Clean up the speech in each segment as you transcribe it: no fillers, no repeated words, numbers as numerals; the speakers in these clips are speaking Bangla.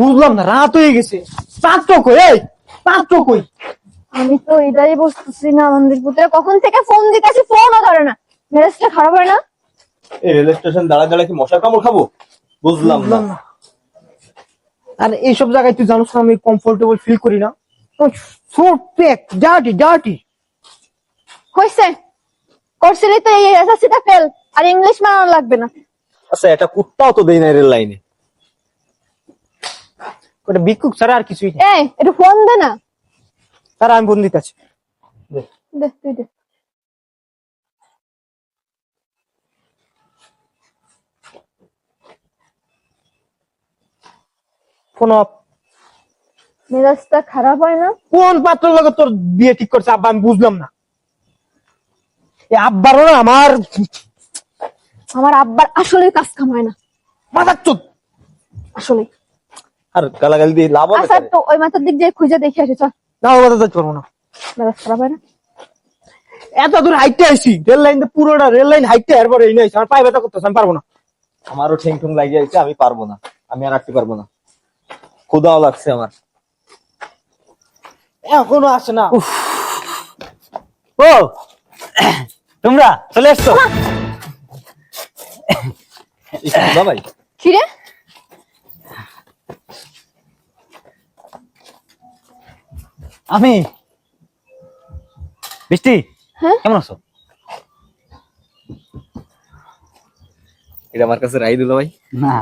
বুঝলাম না, রাত হয়ে গেছে। পাত্র কই? এই পাত্র কই? আমি তো এটাই বুঝতেছি না, মন্দির পুত্রে কখন থেকে ফোন দিতেছি, ফোনও ধরে না। মেজাজটা খারাপ হয় না? এই রেল স্টেশন দাঁড়ায় দাঁড়ায় কি মশার কামড় খাবো? বুঝলাম না। আর এইসব জায়গায় তুই জানোস না আমি কমফোর্টেবল ফিল করি না। ডার্টি। হয়েছে, করছিলি তো এই এসএসসিটা ফেল, আর ইংলিশ মানানো লাগবে না। আচ্ছা, এটা কুত্তাও তো দেই না রেল লাইনে। ওটা ভিক্ষুক ছাড়া আর কিছুই না। এই একটু ফোন দে না। তারা আমি বন্দিত আছি। দে তুই দে। Phone off. মেজাজটা খারাপ হয় না? কোন পাত্র লাগে তোর বিয়ে ঠিক করছে আব্বা? আমি বুঝলাম না। এই আব্বারও না আমার আমার আব্বার আসলে কাজ কাম হয় না, মাথার চোদ। আসলে। আর গালাগালি দিয়ে লাভ হবে? আচ্ছা তো ওই মাথার দিক দিয়ে খুঁজে দেখে আসি, চল। না ও কথা করবো না। মেজাজ খারাপ হয় না? এত দূর হাইটে আসি, রেল লাইন পুরোটা রেল লাইন হাইটে এরপরে এই নয়, আমার পায়ে ব্যথা করতেছে, আমি পারবো না। আমারও ঠেং ঠুং লাগিয়ে যাচ্ছে, আমি পারবো না। আমি আর রাখতে পারবো না, ক্ষুধাও লাগছে আমার। এখনো আসে না। ও তোমরা চলে এসছো? এই ক্ষুধা ভাই, কি রে? আমি বৃষ্টি, হ্যাঁ? কেমন আছো? এটা আমার কাছে রাই দিল ভাই। না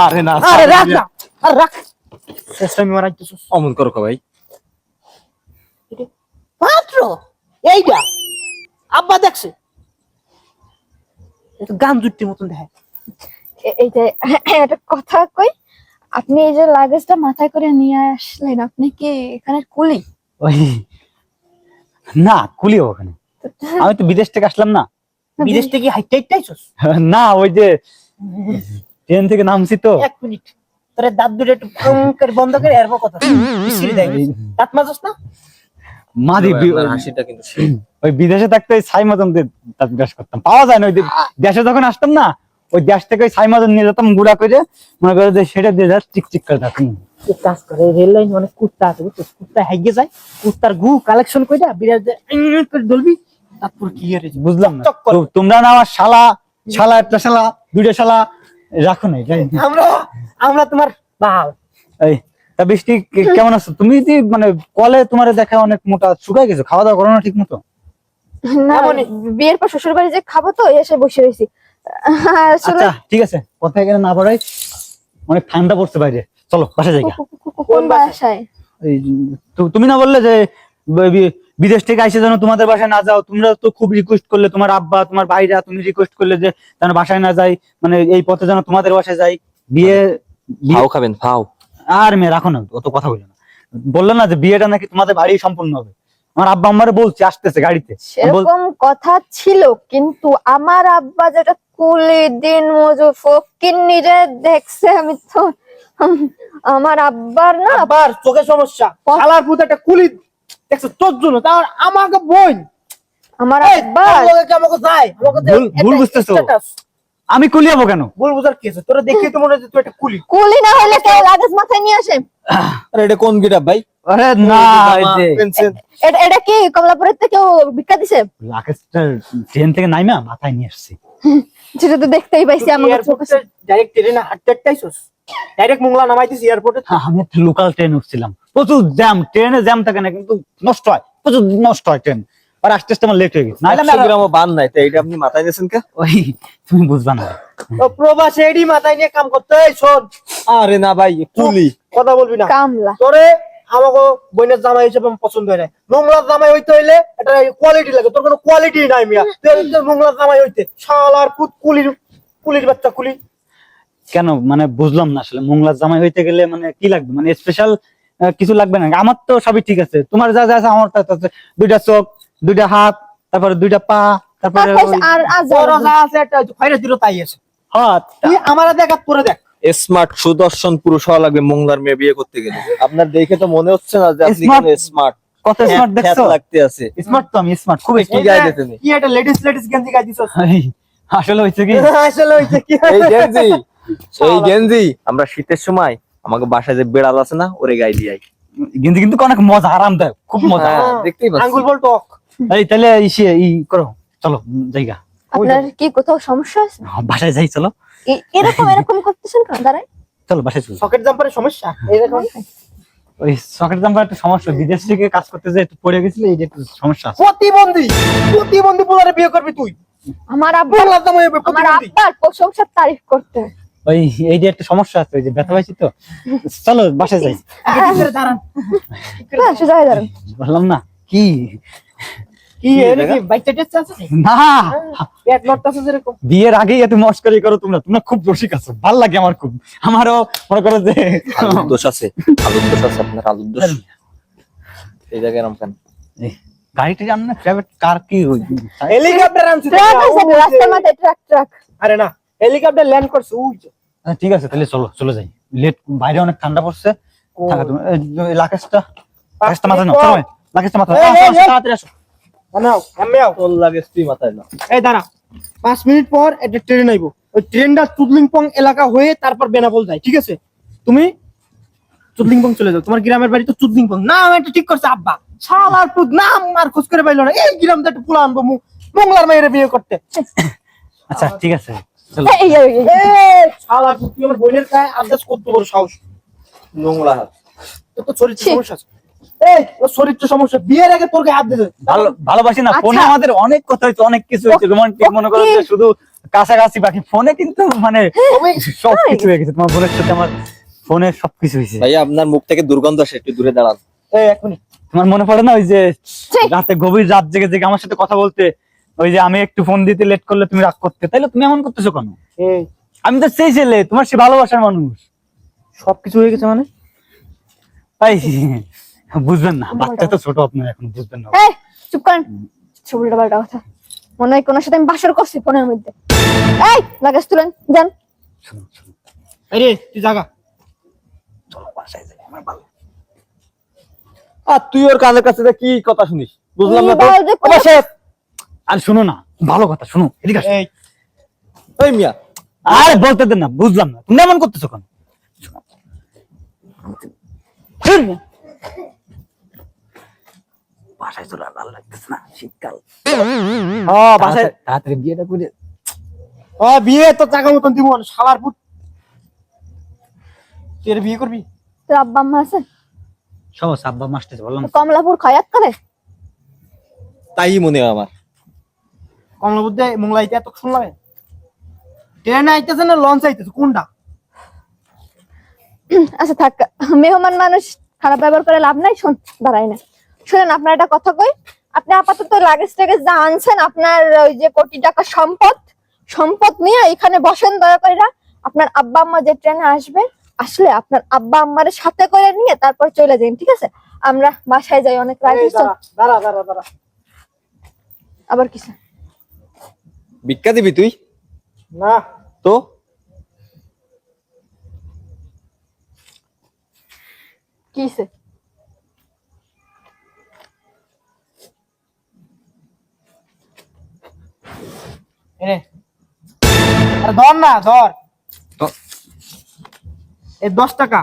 আরে না, আরে রাখ না, আরে রাখ। চেষ্টা আমি মারাইতেছিস। অমন করো কা ভাই। পাত্র এইটা আব্বা দেখছে, গান জুটির মতন দেখে। এই যে একটা কথা কই, আপনি এই যে লাগেজটা মাথায় করে নিয়ে আসলেন, আপনি কি এখানে কুলি? ওই না কুলিও ওখানে, আমি তো বিদেশ থেকে আসলাম না। বিদেশ থেকে হাইটে হাইটে আইছস? না ওই যে ট্রেন থেকে নামছি তো। এক মিনিট, তোর দাঁত দুটো একটু করে বন্ধ করে এরপর কথা বিশ্রী দেয়। দাঁত মাজস না? মাদি আপনার হাসিটা কিন্তু সেই। ওই বিদেশে থাকতে ওই ছাই মতন দিয়ে দাঁত ব্রাশ করতাম, পাওয়া যায় না। ওই দেশে যখন আসতাম না, ওই দেশ থেকে ওই ছাই মতন নিয়ে যেতাম গুঁড়া করে, মনে করে যে সেটা দিয়ে যা চিকচিক করে থাকতাম। এক কাজ করে, রেল লাইন অনেক কুত্তা আছে বুঝছিস, কুত্তা হাইগে যায়, কুত্তার গু কালেকশন করে বিরাট করে দলবি, তারপর কি হয়ে যায় বুঝলাম না। চক করে। তোমরা না আমার শালা, শালা একটা শালা দুইটা শালা রাখো নাই। আমরা তোমার বাল। এই তা বৃষ্টি কেমন আছো তুমি? যে মানে কলে তোমার দেখা অনেক মোটা, শুকাই গেছো, খাওয়া দাওয়া করো না ঠিক মতো? না, বিয়ের পর শ্বশুর বাড়ি যে খাবো তো, এসে বসে রয়েছি আসলে। আচ্ছা ঠিক আছে, কথা এখানে না বাড়াই, অনেক ঠান্ডা পড়ছে বাইরে, চলো বাসা যাই। কোন বাসায়? এই তুমি না বললে যে বিদেশ থেকে আইসে যেন তোমাদের বাসায় না যাও? তোমরা তো খুব রিকোয়েস্ট করলে, তোমার আব্বা তোমার ভাইরা, তুমি রিকোয়েস্ট করলে যে যেন বাসায় না যাই, মানে এই পথে যেন তোমাদের বাসায় যাই। বিয়ে ফাও খাবেন ফাও? আর মেয়ে রাখো না, অত কথা বলো না। বললো না যে বিয়েটা নাকি তোমাদের বাড়ি সম্পূর্ণ হবে? আমার আব্বা আমারে বলছে, আসতেছে গাড়িতে। সেরকম কথা ছিল, কিন্তু আমার আব্বা যেটা কুলি দিন মজুর ফকিন্নি রে দেখছে, আমি তো আমার আব্বার না আবার চোখের সমস্যা, শালার পুত একটা কুলি দেখছো তোর জন্য, তার আমাকে বোন। আমার এই, আব্বা তোর লগে কি আমাকে যায়? আমাকে দে ভুল একটা বুঝতেছো। status। আমি কুলিয়াবো কেন? ভুল বুঝার কি আছে? তোরা দেখে তো মনে হচ্ছে তুই একটা কুলি। কুলি না হলে কেউ লাগেজ মাথায় নিয়ে আসে? আরে এটা কোন গিটার ভাই? আরে না, এই যে পেন্সিল। এটা কি কমলাপুরের থেকে কেউ ভিক্ষা দিছে? লাকেশটা ট্রেন থেকে নাইমা মাথায় নিয়ে আসছি। সেটা তো দেখতেই পাইছি আমার এয়ারপোর্টে ডাইরেক্ট ট্রেনে হাঁটতে হাঁটতে আইছস? ডাইরেক্ট মোংলা নামাইতিস এয়ারপোর্টে? হ্যাঁ, আমি একটা লোকাল ট্রেন উঠছিলাম, প্রচুর জ্যাম, ট্রেনে জ্যাম থাকে না কিন্তু নষ্ট হয়, প্রচুর নষ্ট হয় ট্রেন। আর আস্তে আস্তে আমার লেট হয়ে গেছে, নাহলে আমি 100 গ্রামও বান নাই, তো এইটা আপনি মাথায় নিয়েছেন কে? ওই তুমি বুঝবা না। ও প্রবাসে এডি মাথায় নিয়ে কাম করতে। এই শোন, আরে না ভাই, কুলি। কথা বলবি না। কামলা। তোরে আমাকে বোনের জামাই হিসেবে আমার পছন্দ হয় না। নোংরা জামাই হইতে হইলে একটা কোয়ালিটি লাগে, তোর কোনো কোয়ালিটি নাই মিয়া। তুই নোংরা জামাই হইতে শালার পুত কুলির, কুলির বাচ্চা কুলি। কেন মানে বুঝলাম না আসলে, মোংলার জামাই হইতে গেলে মানে কি লাগবে, মানে স্পেশাল কিছু লাগবে না? আমার তো সবই ঠিক আছে, তোমার যা যা আছে আমার তা আছে। দুইটা চোখ, দুইটা হাত, তারপরে দুইটা পা, তারপরে আর বড় যা আছে একটা খয়রা দিল তাই আছে। হাত। তুই আমারে দেখ আর তোরে দেখ। স্মার্ট সুদর্শন পুরুষ হওয়া লাগবে মোংলার মেয়ে বিয়ে করতে গেলে। আপনার দেখে তো মনে হচ্ছে না যে আপনি Smart? কোনো স্মার্ট। কত স্মার্ট দেখছো? লাগতে আছে। স্মার্ট তো আমি, স্মার্ট খুব কি গায়ে দিতে নেই। কি একটা লেডিস গেঞ্জি গায়ে দিছস? আসলে হয়েছে কি, আসলে হইছে কি? এই গেঞ্জি, এই গেঞ্জি আমরা শীতের সময় আমাকে বাসায় যে বেড়াল আছে না, ওরে গাই দিয়ে আই। কিন্তু কিন্তু অনেক মজা, আরামদায়ক, খুব মজা। হ্যাঁ, দেখতেই পাচ্ছি। আঙ্গুল বল টক। এই তাহলে করো, চলো জায়গা আপনার কি কোথাও সমস্যা আছে? বাসায় যাই, চলো এরকম এরকম করতেছেন কেন? দাঁড়ান। চলো বাসায় চলো। সকেট জাম্পারের সমস্যা এরকম। ওই সকেট জাম্পার একটা সমস্যা, বিদেশ থেকে কাজ করতে যে একটু পড়ে গেছিল, এই যে একটু সমস্যা আছে। প্রতিবন্ধী পোলারে বিয়ে করবি তুই? আমার আব্বা, বাংলার জামাই হবে আমার প্রতিবন্ধী? আব্বার প্রশংসার তারিফ করতে। ওই এই যে একটা সমস্যা আছে, ওই যে ব্যথা পাইছি তো, চলো বাসায় যাই। দাঁড়ান। সোজা হয়ে দাঁড়ান। বললাম না কি কি এর কি বাইকটা টেস্ট আছে? না, পেট লড়তাছে যেরকম। বিয়ের আগেই এত মস্করি করো তোমরা, তোমরা খুব রসিক আছো, ভাল লাগে আমার খুব। আমারও মনে করো যে আলুর দোষ আছে, আলুর দোষ আছে, আপনার আলুর দোষ। এই জায়গায় এরকম কেন? এই, গাড়িটা জান না, প্রাইভেট কার কি হেলিকপ্টার আনছে তো। ট্রাক আছে তো, রাস্তার মাথায় ট্রাক ট্রাক। আরে না, হেলিকপ্টার ল্যান্ড করছে ওই যে। ঠিক আছে তাহলে চলো চলে যাই, লেট, বাইরে অনেক ঠান্ডা পড়ছে। থাকা তুমি, এই লাকেশটা মাথায় নাও, চলো লাকেশটা মাথায় নাও, আসো, আসো, তাড়াতাড়ি আসো। নাও আমিও। তোর লাগে তুই মাথায় না। এই দাঁড়া, 5 মিনিট পর একটা ট্রেন আইবো। ওই ট্রেনটা চুদলিংপং এলাকা হয়ে তারপর বেনাপোল যায়, ঠিক আছে? তুমি চুদলিংপং চলে যাও, তোমার গ্রামের বাড়ি তো চুদলিংপং। নাম এটা ঠিক করছে আব্বা, শালার পুত নাম আর খোঁজ করে পাইলো না। এই গ্রামটা একটু পোলা আনবো মোংলার মেয়েরে বিয়ে করতে। আচ্ছা ঠিক আছে চলো। এই এই, এই, এই। এই শালার পুত, তুই আমার বোনের গায়ে আন্দাজ করতে বড় সাহস। নোংরা হাত। তোর তো চরিত্র ছি। সমস্যা আছে। এই তোর চরিত্র সমস্যা, বিয়ের আগে তোর গায়ে হাত দিতে। ভালোবাসি না, ফোনে আচ্ছা। আমাদের অনেক কথা হয়েছে, অনেক কিছু হয়েছে, রোমান্টিক, মনে করো যে শুধু কাছাকাছি, বাকি ফোনে কিন্তু মানে সবকিছু হয়ে গেছে। তোমার বোনের সাথে আমার ফোনে সবকিছু হয়েছে। ভাইয়া আপনার মুখ থেকে দুর্গন্ধ আসে, একটু দূরে দাঁড়ান। এই এক মিনিট। তোমার মনে পড়ে না ওই যে ছি। রাতে গভীর রাত জেগে জেগে আমার সাথে কথা বলতে, ওই যে আমি একটু ফোন দিতে লেট করলে তুমি রাগ করতে, তাইলে তুমি এমন করতেছো কেন? এই আমি তো সেই ছেলে, তোমার সে ভালোবাসার মানুষ। সবকিছু হয়ে গেছে মানে? তাই বুঝবেন না, বাচ্চা তো ছোট, আপনার এখন বুঝবেন না। এই, চুপ করেন। উল্টা পাল্টা কথা। মনে হয় কোন সাথে আমি বাসর করছি ফোনের মধ্যে। এই লাগাস তুলেন, যান। শোনো, শোনো, আরে তুই জাগা। চলো বাসায় যাই, আমার ভালো। আর তুই ওর কানের কাছে যে কি কথা শুনিস বুঝলাম না তো। কি বলতে ও বাসায়। আর শোনো না, ভালো কথা শোনো, এদিকে আসো। এই ওই মিয়া, আরে বলতে দেন না, বুঝলাম না, তুমি এমন করতেছো কেন? বাসায় চলে, আর ভালো লাগতেছে না, শীতকাল। বাসায় তাড়াতাড়ি বিয়েটা করে। বিয়ে তো টাকা মতন দিব না, শালার পুত। তুই এর বিয়ে করবি? তোর আব্বা আম্মা আছে? সহজ, আব্বা মাস্টার বললাম। কমলাপুর খয়াত করে? তাই মনে হয় আমার। কমলা বুদ্ধে মোংলাইতে এত শুনলাম। ট্রেন আইতেছে না লঞ্চ আইতেছে, কোনটা? আচ্ছা থাক, মেহমান মানুষ খারাপ ব্যবহার করে লাভ নাই। শোন, দাঁড়াই না, শুনেন আপনার একটা কথা কই। আপনি আপাতত লাগেজ টাগেজ যা আনছেন, আপনার ওই যে কোটি টাকা সম্পদ সম্পদ নিয়ে এখানে বসেন দয়া করে। আপনার আব্বা আম্মা যে ট্রেনে আসবে, আসলে আপনার আব্বা আম্মার সাথে করে নিয়ে তারপর চলে যান, ঠিক আছে? আমরা বাসায় যাই, অনেক রাত এই হয়েছে। দাঁড়া দাঁড়া দাঁড়া দাঁড়া। আবার কিছু ভিক্ষা দিবি তুই? না তো কিছে? এনে আরে ধর না, ধর। তো এই 10 টাকা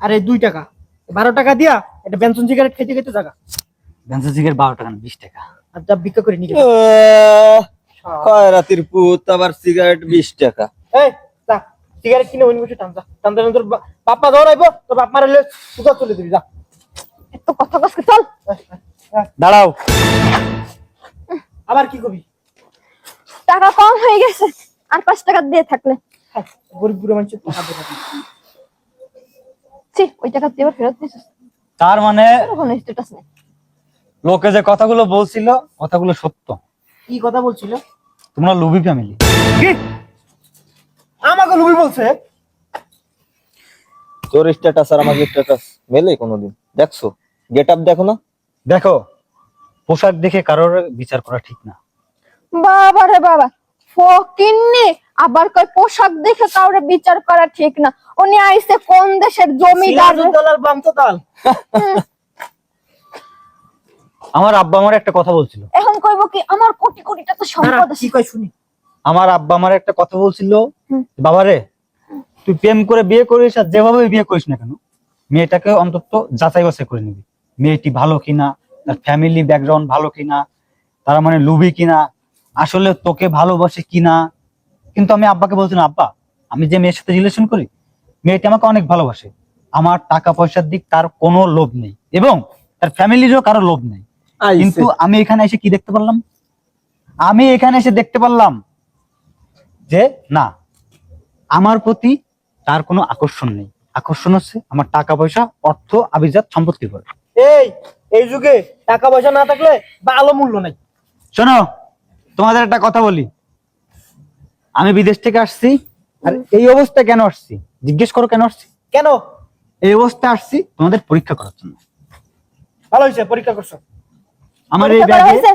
আর এই 2 টাকা, 12 টাকা দিয়া এটা বেনসন সিগারেট খেতে খেতে জায়গা। বেঞ্চের সিগারেট 12 টাকা না 20 টাকা। আর যা বিক্রি করে নিয়ে খয়রাতির পুত, আবার সিগারেট 20 টাকা। এই যা সিগারেট কিনে ওই বসে টান, যা টান টান। তোর বাপ্পা দৌড়াইবো, তোর বাপ মারলে সুদা তুলে দিবি, যা। এত কথা কসকে চল। দাঁড়াও, আবার কি কবি? টাকা কম হয়ে গেছে, আর 5 টাকা দিয়ে থাকলে। গরিব বুড়ো মানুষের টাকা দেবে। ছি, ওই টাকা দিয়ে ফেরত দিছিস? তার মানে কোনো স্ট্যাটাস নেই। লোকে যে কথাগুলো বলছিল, কথাগুলো সত্য। কি কথা বলছিল? তোমরা লুবি ফ্যামিলি। কি আমাকে লুবি বলছে? তোর স্ট্যাটাস আর আমাদের স্ট্যাটাস মেলে কোনোদিন? দেখছো? গেট আপ দেখো না? দেখো, পোশাক দেখে কারোর বিচার করা ঠিক না। বাবা রে বাবা, ফকিন্নি আবার কই পোশাক দেখে কাউরে বিচার করা ঠিক না। উনি আইছে কোন দেশের জমিদার? সিরাজউদ্দৌলার বামততাল। আমার আব্বা আমার একটা কথা বলছিল। এখন কইব কি আমার কোটি কোটি টাকা সম্পদ দাঁড়া, আছে। কি কই শুনি। আমার আব্বা আমার একটা কথা বলছিল, হুম। বাবারে তুই প্রেম করে বিয়ে করিস আর যেভাবে বিয়ে করিস না কেন, মেয়েটাকে অন্তত যাচাই বাছাই করে নিবি, মেয়েটি ভালো কিনা, তার ফ্যামিলি ব্যাকগ্রাউন্ড ভালো কিনা, তারা মানে লুবি কিনা, আসলে তোকে ভালোবাসে কিনা। কিন্তু আমি আব্বাকে বলছিলাম, আব্বা আমি যে মেয়ের সাথে রিলেশন করি মেয়েটি আমাকে অনেক ভালোবাসে, আমার টাকা পয়সার দিক তার কোনো লোভ নেই এবং তার ফ্যামিলিরও কারো লোভ নেই। কিন্তু আমি এখানে এসে কি দেখতে পারলাম, আমি এখানে এসে দেখতে পারলাম যে না, আমার প্রতি তার কোনো আকর্ষণ নেই, আকর্ষণ হচ্ছে আমার টাকা পয়সা, অর্থ, আভিজাত সম্পত্তি করে। এই যুগে টাকা পয়সা না থাকলে ভালো মূল্য নাই। শোনো, তোমাদের একটা কথা বলি, আমি বিদেশ থেকে আসছি, আর এই অবস্থা কেন আসছি জিজ্ঞেস করো, কেন আসছি? কেন? এই অবস্থা আসছি তোমাদের পরীক্ষা করার জন্য। ভালো হয়েছে পরীক্ষা করছো। আমার এই পরীক্ষা করা ব্যাগে, হয়েছে?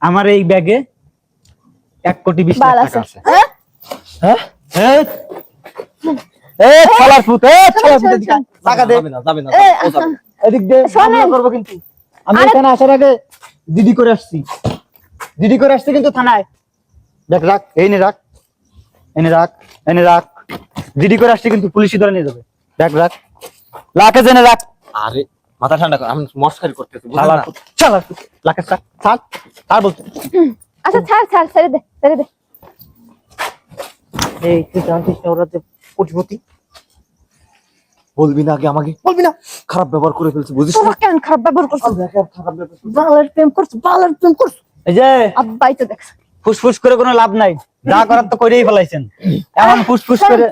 আমার এই ব্যাগে 1,20,00,000 বাল টাকা আছে। আছে। হ্যাঁ? হ্যাঁ? এই শালার পুত, এই শালার পুত, এদিকে আয়। টাকা দে, যাবে না, যাবে না, এ, ও যাবে না। এদিক দে, শোনেন। মামলা করবো কিন্তু। আমি এখানে আসার আগে জিডি করে আসছি, জিডি করে আসছি কিন্তু থানায়। দেখ, রাখ, এই নে রাখ, এনে রাখ, এনে রাখ, জিডি করে আসছি কিন্তু পুলিশই ধরে নিয়ে যাবে। দেখ, রাখ, লাখে জেনে রাখ। আরে মাথা ঠান্ডা কর, আমি মস্কারি করতেছি, বুঝলেন শালার না? পুত, শালার পুত, লাখে ছাড়, ছাড়, ছাড় বলতে। আচ্ছা ছাড়, ছেড়ে দে, ছেড়ে দে। এই তুই জানতিস না ওরা যে কোটিপতি? বলবি না আগে আমাকে, বলবি না? খারাপ ব্যবহার করে ফেলছি, বুঝিস তোরা না? কেন খারাপ ব্যবহার করছো? খারাপ ব্যাপার। বালের প্রেম করছো, বালের প্রেম করছো। এই যে আব্বাই তো দেখছে। ফুসফুস করে কোনো লাভ নাই, যা করার তো করেই ফেলাইছেন। এমন ফুসফুস করে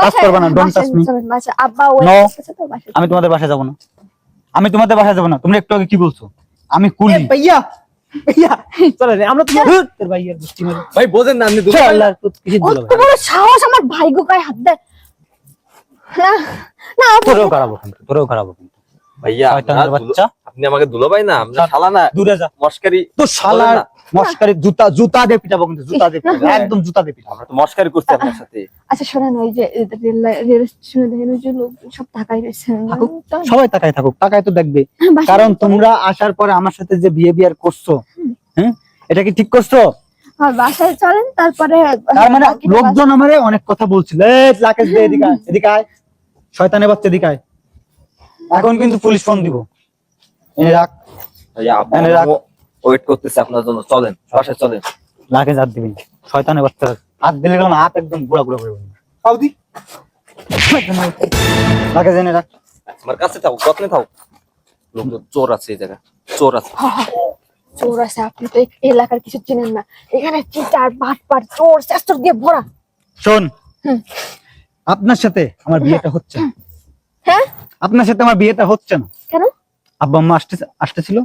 কাজ করবে না, ডোন্ট টাচ মি। বাসায় আব্বা ওই No. করতেছে তো বাসায়। আমি তোমাদের বাসায় যাব না, আমি তোমাদের বাসায় যাব না। তোমরা একটু আগে কি বলছো? আমি কুলি। ভাইয়া ভাইয়া চলে রে, আমরা তোমার তোর ভাইয়ার গোষ্ঠী মেরে। ভাই বোঝেন না, আপনি দুলা ভাই না। শালার পুত, কিসের কত দুলাভাই? বড় সাহস আমার ভাই গো গায়ে হাত দেয়। না না আব্বা, তোরেও খারাপ কিন্তু, তোরেও খারাপ কিন্তু। ভাইয়া শয়তানের আপনার বাচ্চা। আপনি আমাকে দুলা ভাই না, আমরা শালা না, দূরে যা মস্কারি। তো শালার বলেন না। মস্কারি, জুতা দিয়ে পিটাবো কিন্তু, জুতা দিয়ে পিটাবো, একদম জুতা দিয়ে পিটাবো। আমরা তো মস্কারি করছি আপনার সাথে। আচ্ছা শোনেন, ওই যে রেল স্টেশনে দেখেন ওই যে লোক সব টাকাই রয়েছে। থাকুক, সবাই তাকায় থাকুক, তাকায় তো দেখবে। বাসায় কারণ তো- তোমরা আসার পরে আমার সাথে যে বিহেভিয়ার করছো, হ্যাঁ, এটা কি ঠিক করছো? আর বাসায় চলেন, তারপরে তার মানে বাকিটা লোকজন আমারে অনেক কথা বলছিল, এই লাকেশ দে, এদিকে আয়, এদিকে আয়, শয়তানের বাচ্চা, এদিকে আয়। এখন কিন্তু পুলিশ ফোন দিব। এনে রাখ, ভাইয়া এনে রাখ। ওয়েট করতেছে আপনার জন্য, চলেন বাসায় চলেন। লাকেশ হাত দিবি না। শয়তানের বাচ্চা, হাত দিলে গেলাম হাত একদম গুড়া গুড়া করে দেবো। সাউদি লাকেশ এনে রাখ। আমার কাছে থাও, যত্নে থাও। লোক চোর আছে এই জায়গায়, চোর আছে। চোর আছে। আপনি তো এই এলাকার কিছু চিনেন না, এখানে চিটার বাটপার চোর চেষ্টার দিয়ে ভরা। শোন, হুম। আপনার সাথে আমার বিয়েটা হচ্ছে না। হ্যাঁ? আপনার সাথে আমার বিয়েটা হচ্ছে না। কেন? আব্বা আম্মা আসতেছিল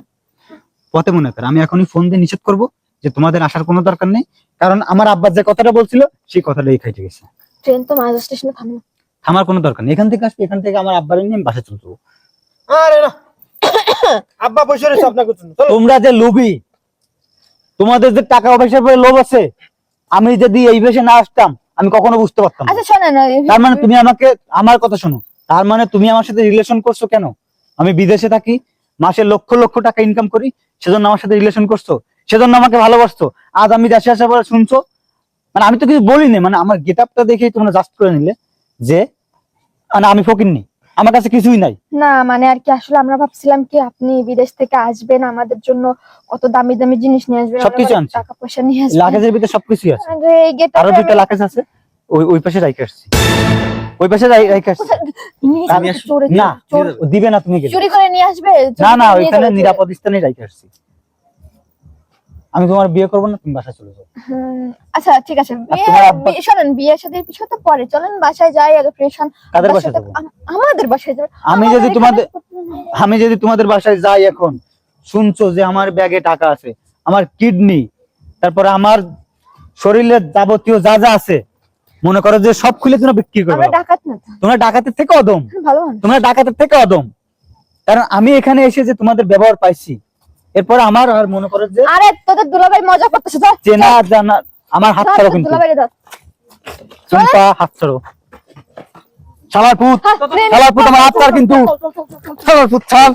পথে, মনে করে আমি এখনই ফোন দিয়ে নিষেধ করব যে তোমাদের আসার কোনো দরকার নেই, কারণ আমার আব্বা যে কথাটা বলছিল সেই কথাটাই খাইতে গেছে। ট্রেন তো মাঝ স্টেশনে থামে না। আমার কোনো দরকার নেই, এখান থেকে আসবে, এখান থেকে আমার আব্বার নিয়ে আমি বাসা চলে যাবো। আরে না আব্বা বসে রয়েছে আপনার জন্য। চলো তোমরা যে লোভী, তোমাদের যে টাকা পয়সার পরে লোভ আছে, আমি যদি এই বেশে না আসতাম আমি কখনো বুঝতে পারতাম না। আচ্ছা শোনেন, তার মানে তুমি আমাকে, আমার কথা শোনো, তার মানে তুমি আমার সাথে রিলেশন করছো কেন? আমি বিদেশে থাকি, মাসে লক্ষ লক্ষ টাকা ইনকাম করি, সেজন্য আমার সাথে রিলেশন করছো, সেজন্য আমাকে ভালোবাসছো। আজ আমি দেশে আসার পরে শুনছো, মানে আমি তো কিছু বলিনি, মানে আমার গেট আপটা দেখেই তোমরা জাস্ট করে নিলে যে মানে আমি ফকিন্নি, আমার কাছে কিছুই নাই। না মানে আর কি, আসলে আমরা ভাবছিলাম কি আপনি বিদেশ থেকে আসবেন, আমাদের জন্য কত দামি দামি জিনিস নিয়ে আসবেন, সবকিছু আমরা আনছি। টাকা পয়সা নিয়ে আসবেন। লাগেজের ভিতরে সবকিছুই আছে, আর এই গেটটা আরো দুইটা লাগেজ আছে, ওই পাশে রাইখে আসছি, ওই পাশে রাইখে আসছি। নিয়ে যাবে তো চোরে, না চোর দিবে না, তুমি গেলে। চুরি করে নিয়ে আসবে। না না, নিয়ে ওইখানে যাবে। নিরাপদ স্থানে রাইখে আসছি। আমি তোমার বিয়ে করবো না, তুমি বাসায় চলে যাও। আচ্ছা ঠিক আছে, তোমার আব্বা- শোনেন, বিয়ের সাথে বিষয় তো পরে, চলেন বাসায় যাই আগে, ফ্রেশ হন। কাদের আব্বার বাসায় সাথে- যাবো? আমাদের বাসায় যাবেন। আমি যদি আমাদের তোমাদের এখানে- আমি যদি তোমাদের বাসায় যাই, এখন শুনছো যে আমার ব্যাগে টাকা আছে, আমার কিডনি, তারপরে আমার শরীরের যাবতীয় যা যা আছে, মনে করো যে সব খুলে তোমরা বিক্রি আমরা করবে। ডাকাত না তো। তোমরা ডাকাতের থেকে অদম, ভালো মানুষ। তোমরা ডাকাতের থেকে অদম। কারণ আমি এখানে এসে যে তোমাদের ব্যবহার পাইছি, এরপর আমার আর মনে করো যে আরে তোদের দুলাভাই মজা করতেছে তো। চেনা জানা, আমার হাত ছাড়ো কিন্তু, দুলাভাই দাও। চুম্পা হাত ছাড়ো। শালার পুত, হ্যাঁ, নে, নে, শালার পুত, আমার হাত ছাড় কিন্তু, চল, চল, চল, চল, চল। শালার পুত ছাড়।